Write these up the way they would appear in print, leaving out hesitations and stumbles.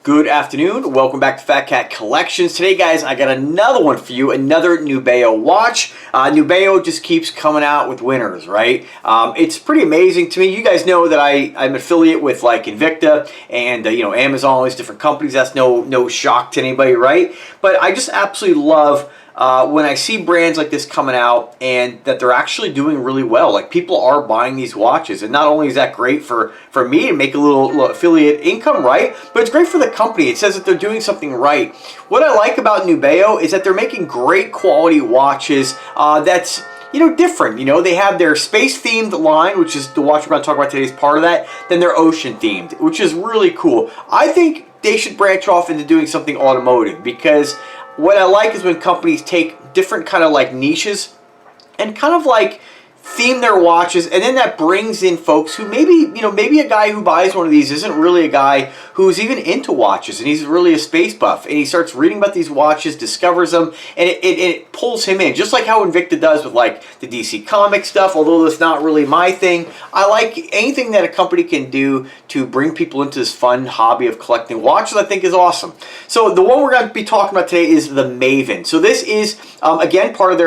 Good afternoon. Welcome back to Fat Cat Collections. Today, guys, I got another one for you, another Nubeo watch. Nubeo just keeps coming out with winners, right? It's pretty amazing to me. You guys know that I'm an affiliate with like Invicta and Amazon, all these different companies. That's no shock to anybody, right? But I just absolutely love when I see brands like this coming out and that they're actually doing really well. Like, people are buying these watches, and not only is that great for me to make a little affiliate income, right? But it's great for the company. It says that they're doing something right. What I like about Nubeo is that they're making great quality watches that's different. They have their space-themed line, which is the watch we're going to talk about today is part of that. Then they're ocean-themed, which is really cool. I think they should branch off into doing something automotive, because what I like is when companies take different kind of like niches and kind of like theme their watches, and then that brings in folks who maybe a guy who buys one of these isn't really a guy who's even into watches, and he's really a space buff, and he starts reading about these watches, discovers them, and it pulls him in, just like how Invicta does with like the DC comic stuff. Although that's not really my thing, I like anything that a company can do to bring people into this fun hobby of collecting watches. I think is awesome. So the one we're going to be talking about today is the Maven. So this is again part of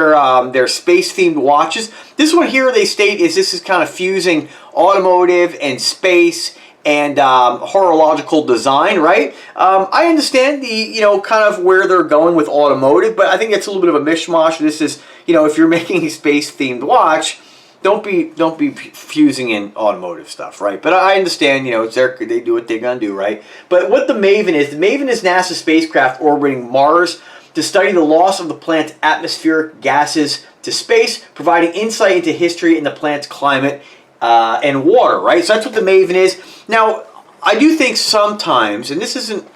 their space themed watches. This one here, they state, this is kind of fusing automotive and space and horological design, right? I understand the kind of where they're going with automotive, but I think it's a little bit of a mishmash. This is, if you're making a space themed watch, don't be fusing in automotive stuff, right? But I understand, they do what they're gonna do, right? But what the Maven is NASA's spacecraft orbiting Mars to study the loss of the planet's atmospheric gases to space, providing insight into history and the planet's climate and water, right? So that's what the Maven is. Now, I do think sometimes, and this isn't,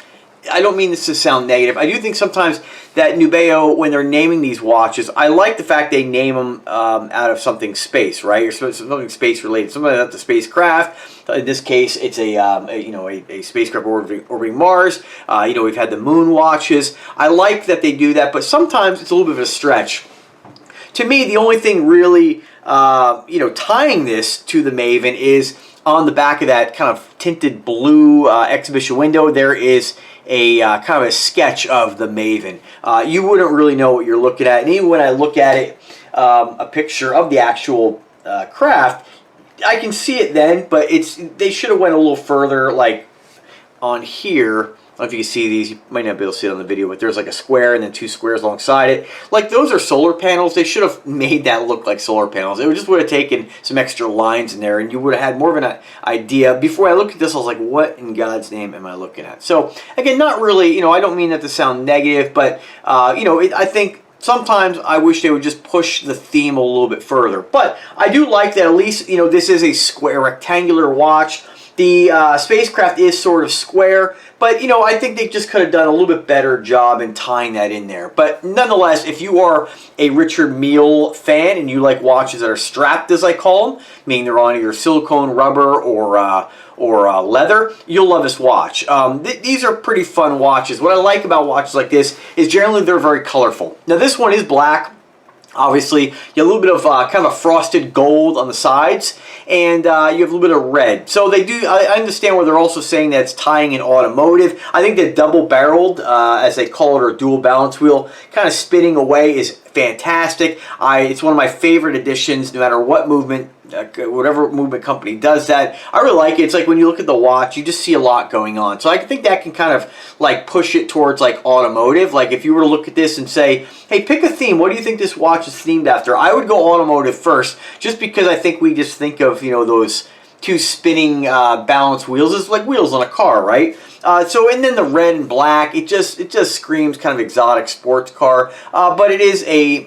I don't mean this to sound negative, I do think sometimes that Nubeo, when they're naming these watches, I like the fact they name them out of something space, right? Or something space related, something like the spacecraft. In this case, it's a spacecraft orbiting Mars. We've had the moon watches. I like that they do that, but sometimes it's a little bit of a stretch. To me, the only thing really, tying this to the Maven is on the back of that kind of tinted blue exhibition window, there is a kind of a sketch of the Maven. You wouldn't really know what you're looking at, and even when I look at it, a picture of the actual craft, I can see it then, but they should have went a little further, like on here. I don't know if you can see these, you might not be able to see it on the video, but there's like a square and then two squares alongside it. Like, those are solar panels. They should have made that look like solar panels. It just would have taken some extra lines in there, and you would have had more of an idea. Before I looked at this, I was like, what in God's name am I looking at? So, again, not really, I don't mean that to sound negative, but, I think sometimes I wish they would just push the theme a little bit further. But I do like that at least, this is a square, rectangular watch. The spacecraft is sort of square, but I think they just could have done a little bit better job in tying that in there. But nonetheless, if you are a Richard Mille fan and you like watches that are strapped, as I call them, meaning they're on either silicone, rubber, or leather, you'll love this watch. These are pretty fun watches. What I like about watches like this is generally they're very colorful. Now, this one is black. Obviously, you have a little bit of kind of a frosted gold on the sides, and you have a little bit of red. So they do, I understand where they're also saying that it's tying in automotive. I think the double-barreled, as they call it, or dual balance wheel, kind of spinning away is fantastic. It's one of my favorite additions, no matter what movement, whatever movement company does that. I really like it. It's like when you look at the watch, you just see a lot going on. So I think that can kind of like push it towards like automotive. Like, if you were to look at this and say, hey, pick a theme. What do you think this watch is themed after? I would go automotive first, just because I think we just think of, those two spinning balance wheels as like wheels on a car, right? And then the red and black, it just screams kind of exotic sports car, but it is a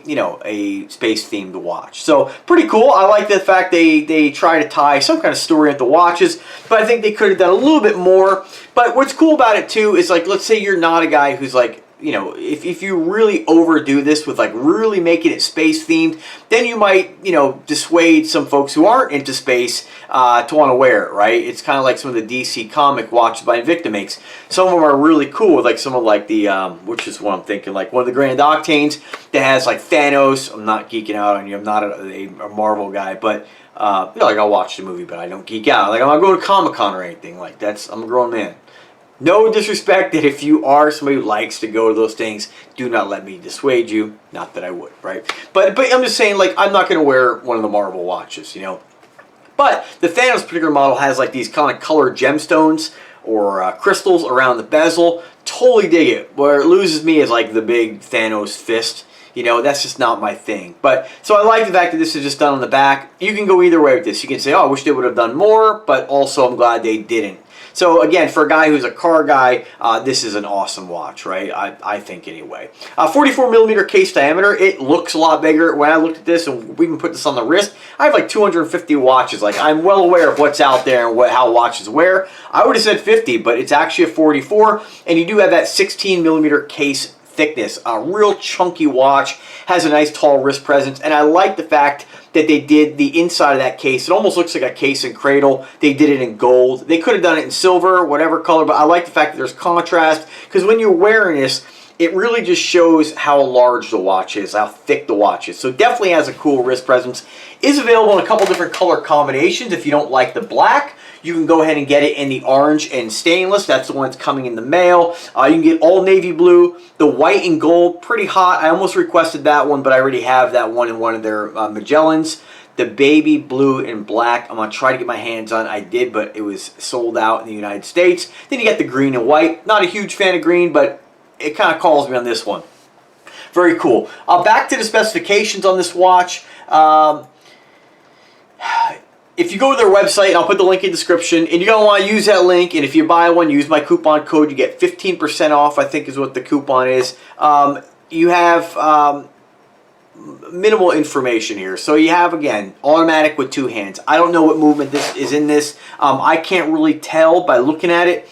space themed watch. So pretty cool. I like the fact they try to tie some kind of story into watches, but I think they could have done a little bit more. But what's cool about it too is, like, let's say you're not a guy who's like, if you really overdo this with like really making it space themed, then you might, dissuade some folks who aren't into space to want to wear it, right? It's kind of like some of the DC comic watches by Invicta makes. Some of them are really cool, with like some of like the, which is what I'm thinking, like one of the Grand Octanes that has like Thanos. I'm not geeking out on you. I'm not a Marvel guy, but like, I'll watch the movie, but I don't geek out. Like, I'm not going to Comic-Con or anything. Like, I'm a grown man. No disrespect that if you are somebody who likes to go to those things, do not let me dissuade you. Not that I would, right? But I'm just saying, like, I'm not going to wear one of the Marvel watches, you know. But the Thanos particular model has like these kind of colored gemstones or crystals around the bezel. Totally dig it. Where it loses me is like the big Thanos fist. You know, that's just not my thing. But so I like the fact that this is just done on the back. You can go either way with this. You can say, oh, I wish they would have done more, but also I'm glad they didn't. So again, for a guy who's a car guy, this is an awesome watch, right? I think anyway. 44 millimeter case diameter. It looks a lot bigger. When I looked at this, and we even put this on the wrist, I have like 250 watches. Like, I'm well aware of what's out there and how watches wear. I would have said 50, but it's actually a 44, and you do have that 16 millimeter case thickness. A real chunky watch, has a nice tall wrist presence, and I like the fact that they did the inside of that case. It almost looks like a case and cradle. They did it in gold. They could have done it in silver, whatever color, but I like the fact that there's contrast, because when you're wearing this, it really just shows how large the watch is, how thick the watch is. So definitely has a cool wrist presence. Is available in a couple different color combinations. If you don't like the black, you can go ahead and get it in the orange and stainless. That's the one that's coming in the mail. You can get all navy blue. The white and gold, pretty hot. I almost requested that one, but I already have that one in one of their Magellans. The baby blue and black, I'm going to try to get my hands on. I did, but it was sold out in the United States. Then you get the green and white. Not a huge fan of green, but it kind of calls me on this one. Very cool. Back to the specifications on this watch. If you go to their website, I'll put the link in the description, and you're going to want to use that link, and if you buy one, use my coupon code, you get 15% off, I think is what the coupon is. You have minimal information here. So you have, again, automatic with 2 hands. I don't know what movement this is in this. I can't really tell by looking at it.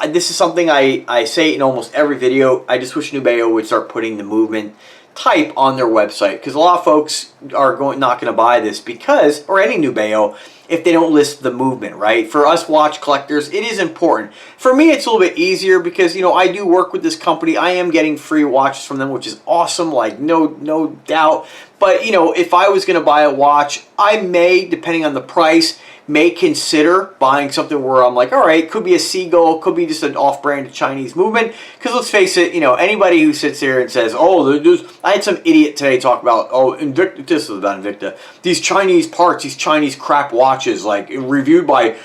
This is something I say in almost every video. I just wish Nubeo would start putting the movement type on their website, because a lot of folks are not going to buy this because, or any Nubeo, if they don't list the movement, right? For us watch collectors, it is important. For me, it's a little bit easier because, you know, I do work with this company. I am getting free watches from them, which is awesome, like no doubt. But, you know, if I was going to buy a watch, I may, depending on the price, may consider buying something where I'm like, all right, could be a Seagull, could be just an off-brand Chinese movement. Because let's face it, you know, anybody who sits here and says, oh, I had some idiot today talk about, oh, Invicta, this was about Invicta, these Chinese parts, these Chinese crap watches, like reviewed by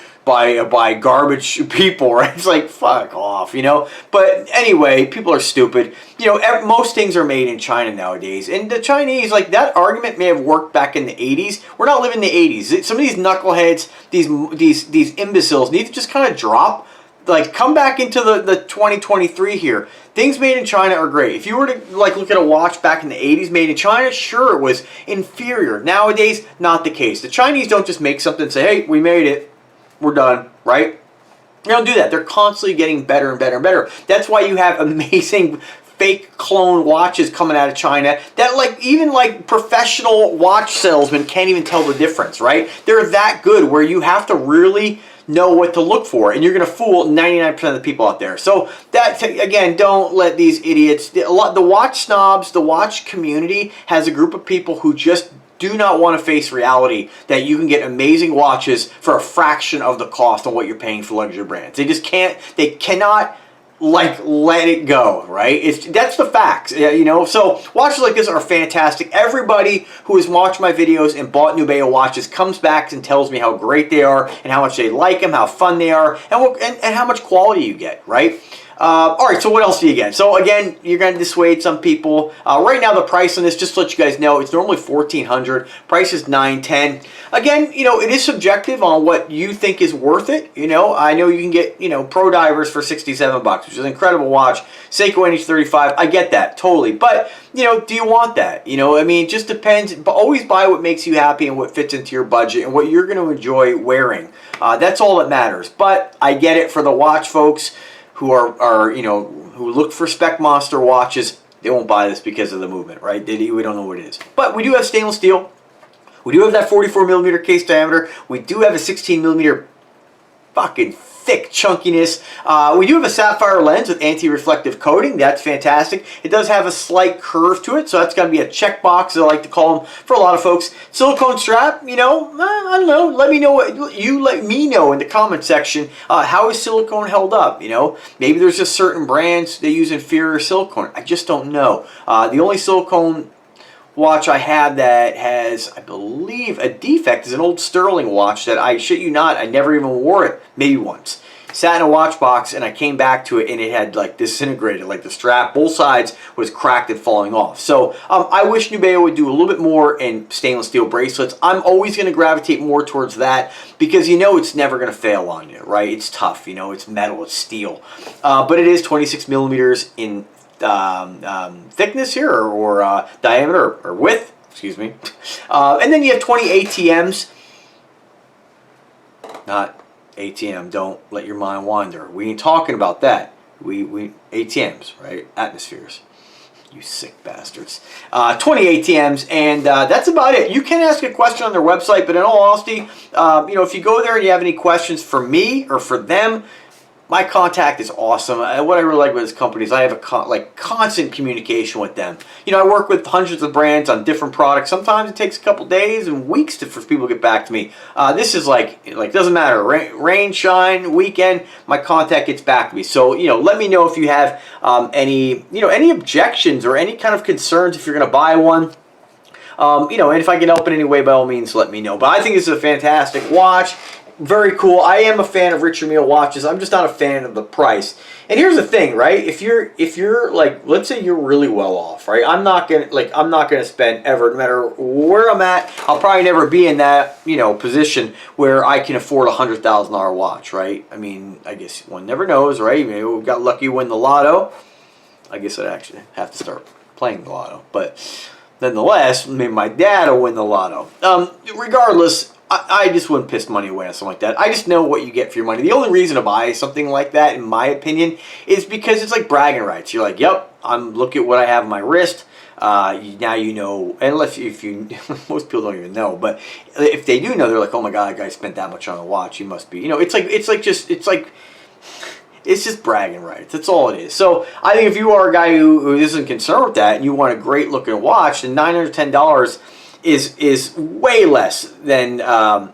garbage people, right? It's like, fuck off, you know? But anyway, people are stupid. You know, most things are made in China nowadays. And the Chinese, like, that argument may have worked back in the 80s. We're not living in the 80s. Some of these knuckleheads, these imbeciles need to just kind of drop. Like, come back into the 2023 here. Things made in China are great. If you were to, like, look at a watch back in the 80s made in China, sure, it was inferior. Nowadays, not the case. The Chinese don't just make something and say, hey, we made it. We're done, right? They don't do that. They're constantly getting better and better and better. That's why you have amazing fake clone watches coming out of China that, like, even like professional watch salesmen can't even tell the difference, right? They're that good where you have to really know what to look for, and you're going to fool 99% of the people out there. So that, again, don't let these idiots, the watch snobs, the watch community has a group of people who just do not want to face reality that you can get amazing watches for a fraction of the cost of what you're paying for luxury brands. They just can't, they cannot, like, let it go, right? That's the facts, you know? So watches like this are fantastic. Everybody who has watched my videos and bought Nubeo watches comes back and tells me how great they are and how much they like them, how fun they are, and how much quality you get, right? All right, so what else do you get? So again, you're going to dissuade some people. Right now, the price on this, just to let you guys know, it's normally $1,400. Price is $910. Again, you know, it is subjective on what you think is worth it. You know, I know you can get, you know, Pro Divers for $67, which is an incredible watch. Seiko NH35, I get that, totally. But, you know, do you want that? You know, I mean, it just depends. But always buy what makes you happy and what fits into your budget and what you're going to enjoy wearing. That's all that matters. But I get it for the watch folks who are you know, who look for spec monster watches. They won't buy this because of the movement, right? We don't know what it is. But we do have stainless steel. We do have that 44 millimeter case diameter. We do have a 16 millimeter fucking thick chunkiness. We do have a sapphire lens with anti-reflective coating. That's fantastic. It does have a slight curve to it, so that's going to be a checkbox, as I like to call them for a lot of folks. Silicone strap, you know, I don't know. Let me know what you let me know in the comment section. How is silicone held up? You know, maybe there's just certain brands they use inferior silicone. I just don't know. The only silicone watch I have that has, I believe, a defect is an old Sterling watch that, I shit you not, I never even wore it, maybe once. Sat in a watch box and I came back to it and it had like disintegrated, like the strap, both sides was cracked and falling off. So I wish Nubeo would do a little bit more in stainless steel bracelets. I'm always going to gravitate more towards that because you know it's never going to fail on you, right? It's tough, you know, it's metal, it's steel. But it is 26 millimeters in thickness here, or diameter, or width, excuse me. And then you have 20 ATMs, not ATM, don't let your mind wander. We ain't talking about that. We ATMs, right? Atmospheres. You sick bastards. 20 ATMs, and that's about it. You can ask a question on their website, but in all honesty, you know, if you go there and you have any questions for me or for them, my contact is awesome. What I really like with this company is I have a constant communication with them. You know, I work with hundreds of brands on different products. Sometimes it takes a couple days and weeks for people to get back to me. This is like doesn't matter, rain, shine, weekend, my contact gets back to me. So, you know, let me know if you have any objections or any kind of concerns if you're going to buy one. You know, and if I can help in any way, by all means, let me know. But I think this is a fantastic watch. Very cool. I am a fan of Richard Mille watches. I'm just not a fan of the price. And here's the thing, right? If you're like, let's say you're really well off, right? I'm not gonna spend ever, no matter where I'm at. I'll probably never be in that, you know, position where I can afford a $100,000 watch, right? I mean, I guess one never knows, right? Maybe we got lucky to win the lotto. I guess I'd actually have to start playing the lotto, but nonetheless, maybe my dad will win the lotto. Regardless, I just wouldn't piss money away on something like that. I just know what you get for your money. The only reason to buy something like that, in my opinion, is because it's like bragging rights. You're like, yep, look at what I have on my wrist. Now you know, unless if you, most people don't even know, but if they do know, they're like, oh my god, that guy spent that much on a watch. He must be, you know, it's just bragging rights. That's all it is. So I think if you are a guy who isn't concerned with that and you want a great looking watch, then $910 is way less than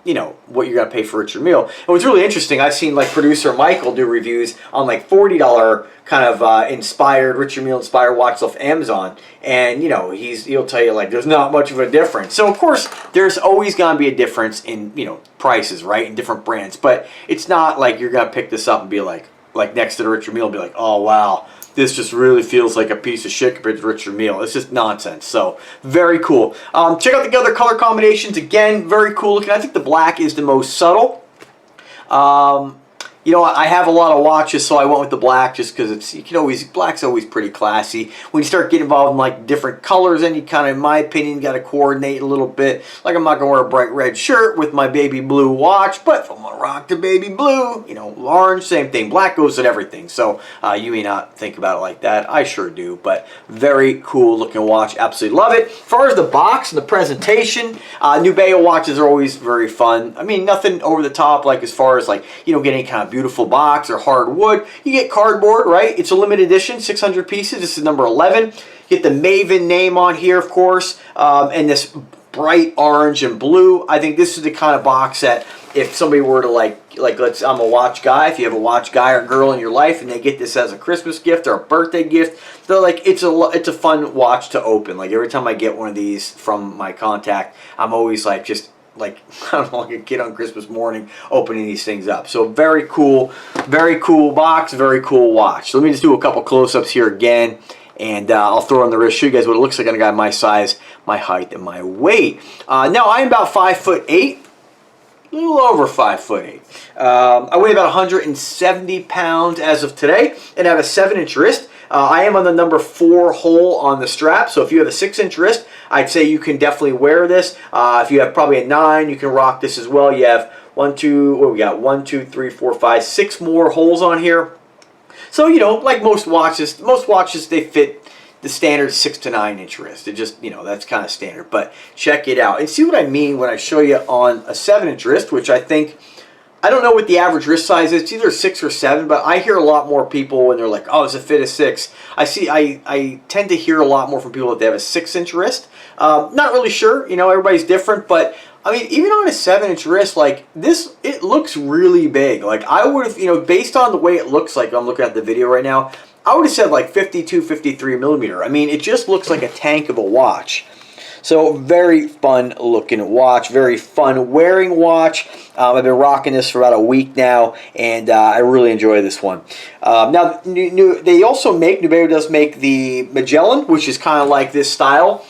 you know, what you're gonna pay for Richard Mille. And what's really interesting, I've seen like producer Michael do reviews on like $40 kind of inspired Richard Mille inspired watches off Amazon, and you know, he'll tell you like there's not much of a difference. So of course there's always gonna be a difference in, you know, prices, right, in different brands, but it's not like you're gonna pick this up and be like next to the Richard Mille and be like, oh wow, this just really feels like a piece of shit compared to Richard Mille. It's just nonsense. So, very cool. Check out the other color combinations. Again, very cool looking. I think the black is the most subtle. You know, I have a lot of watches, so I went with the black just because black's always pretty classy. When you start getting involved in like different colors, then you kind of, in my opinion, got to coordinate a little bit. Like I'm not going to wear a bright red shirt with my baby blue watch, but if I'm going to rock the baby blue, you know, orange, same thing. Black goes with everything. So you may not think about it like that. I sure do, but very cool looking watch. Absolutely love it. As far as the box and the presentation, Nubeo watches are always very fun. I mean, nothing over the top, like as far as like, you know, getting kind of beautiful box or hardwood. You get cardboard, right? It's a limited edition, 600 pieces. This is number 11. You get the Maven name on here, of course, and this bright orange and blue. I think this is the kind of box that if somebody were to I'm a watch guy. If you have a watch guy or girl in your life and they get this as a Christmas gift or a birthday gift, they're like, it's a fun watch to open. Like every time I get one of these from my contact, I'm always like just like, I don't know, like a kid on Christmas morning opening these things up. So very cool box, very cool watch. So let me just do a couple close-ups here again, and I'll throw on the wrist, show you guys what it looks like on a guy my size, my height, and my weight. Now I'm about 5'8", a little over 5'8". I weigh about 170 pounds as of today, and I have a 7-inch wrist. I am on the number 4 hole on the strap, so if you have a 6-inch wrist, I'd say you can definitely wear this. If you have probably a 9, you can rock this as well. You have 1, 2, 3, 4, 5, 6 more holes on here. So, you know, like most watches they fit the standard 6 to 9 inch wrist. It just, you know, that's kind of standard. But check it out and see what I mean when I show you on a 7-inch wrist, which I think I don't know what the average wrist size is. It's either 6 or 7, but I hear a lot more people when they're like, oh, it's a fit of 6. I tend to hear a lot more from people that they have a 6-inch wrist. Not really sure, you know, everybody's different, but I mean, even on a 7-inch wrist, like this, it looks really big. Like I would have, you know, based on the way it looks like, I'm looking at the video right now, I would have said like 52, 53 millimeter. I mean, it just looks like a tank of a watch. So very fun looking watch, very fun wearing watch. I've been rocking this for about a week now, and I really enjoy this one. Now, they also make, Nubeo does make the Magellan, which is kind of like this style.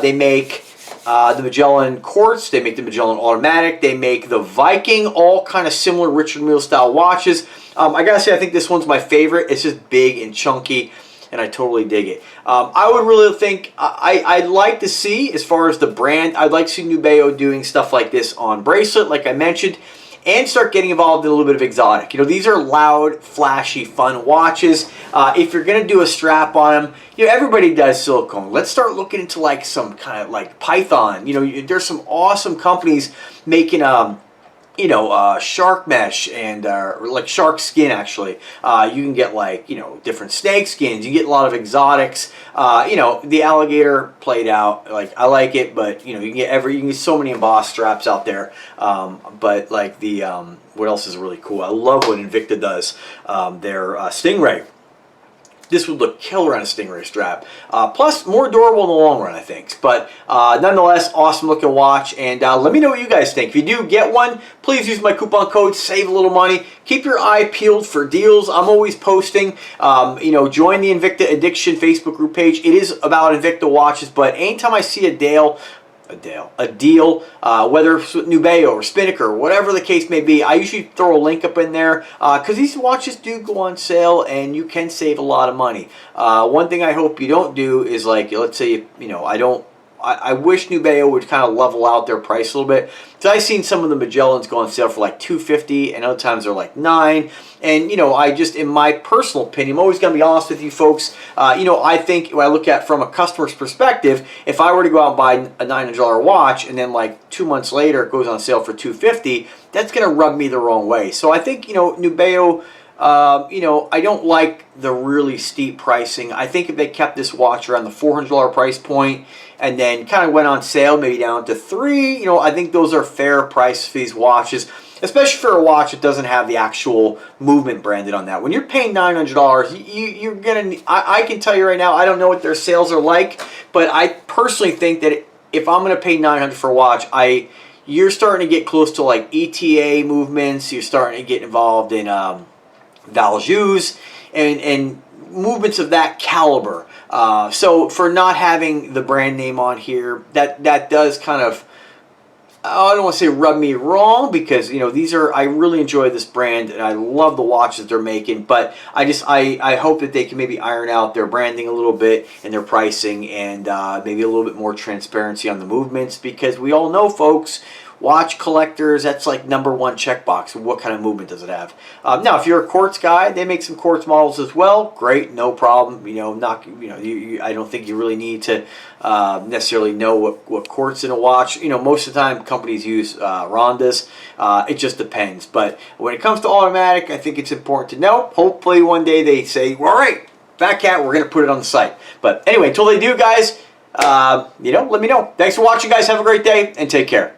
They make the Magellan Quartz, they make the Magellan Automatic, they make the Viking, all kind of similar Richard Mille style watches. I gotta say, I think this one's my favorite. It's just big and chunky, and I totally dig it. I would really think, I'd like to see, as far as the brand, I'd like to see Nubeo doing stuff like this on bracelet, like I mentioned, and start getting involved in a little bit of exotic. You know, these are loud, flashy, fun watches. If you're going to do a strap on them, you know, everybody does silicone. Let's start looking into like some kind of like Python. You know, there's some awesome companies making you know, shark mesh and like shark skin, actually. You can get like, you know, different snake skins. You get a lot of exotics. You know, the alligator played out. Like, I like it, but you know, you can get so many embossed straps out there. But like the what else is really cool? I love what Invicta does. Their Stingray. This would look killer on a Stingray strap. Plus, more durable in the long run, I think. But nonetheless, awesome looking watch. And let me know what you guys think. If you do get one, please use my coupon code, save a little money. Keep your eye peeled for deals. I'm always posting. You know, join the Invicta Addiction Facebook group page. It is about Invicta watches, but anytime I see a deal, whether it's with Nubeo or Spinnaker or whatever the case may be, I usually throw a link up in there because these watches do go on sale and you can save a lot of money. One thing I hope you don't do is, like, let's say, you know, I wish Nubeo would kind of level out their price a little bit. Because I've seen some of the Magellans go on sale for like $250, and other times they're like $9. And, you know, I just, in my personal opinion, I'm always going to be honest with you folks. You know, I think when I look at from a customer's perspective, if I were to go out and buy a $900 watch and then like 2 months later it goes on sale for $250, that's going to rub me the wrong way. So I think, you know, Nubeo, you know, I don't like the really steep pricing. I think if they kept this watch around the $400 price point and then kind of went on sale maybe down to $300, you know, I think those are fair price for these watches, especially for a watch that doesn't have the actual movement branded on that. When you're paying $900, you're gonna, I can tell you right now, I don't know what their sales are like, but I personally think that if I'm gonna pay $900 for a watch, you're starting to get close to like ETA movements. You're starting to get involved in Valjus and movements of that caliber. So for not having the brand name on here, that does kind of, I don't want to say rub me wrong, because, you know, these are, I really enjoy this brand and I love the watches they're making, but I hope that they can maybe iron out their branding a little bit and their pricing, and maybe a little bit more transparency on the movements, because we all know, folks, watch collectors, that's like #1 checkbox. What kind of movement does it have? Now, if you're a quartz guy, they make some quartz models as well. Great, no problem. You know, I don't think you really need to necessarily know what quartz in a watch. You know, most of the time companies use Rondas. It just depends. But when it comes to automatic, I think it's important to know. Hopefully one day they say, well, all right, Fat Cat, we're going to put it on the site. But anyway, until they do, guys, you know, let me know. Thanks for watching, guys. Have a great day and take care.